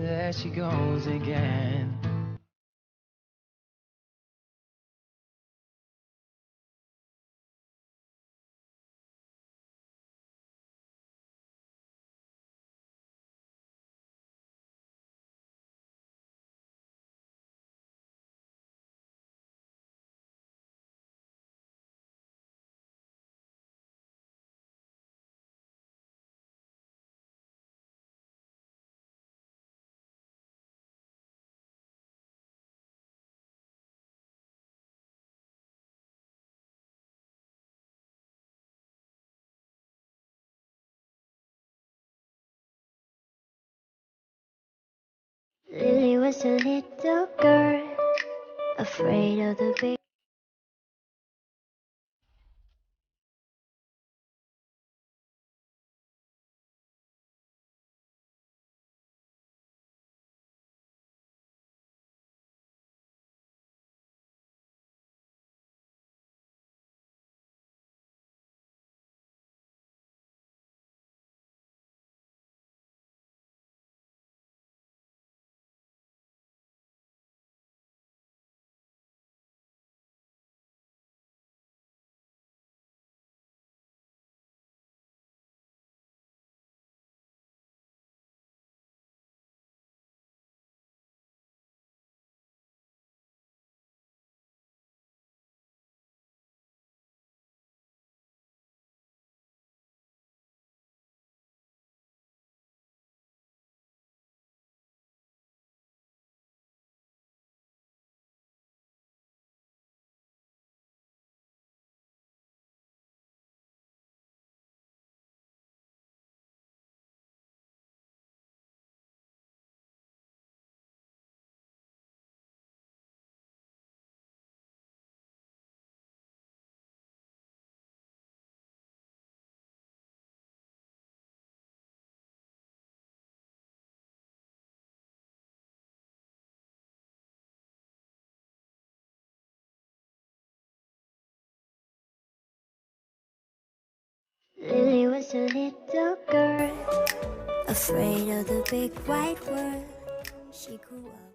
there she goes again. Lily was a little girl, afraid of the big. Lily was a little girl, afraid of the big wide world. She grew up.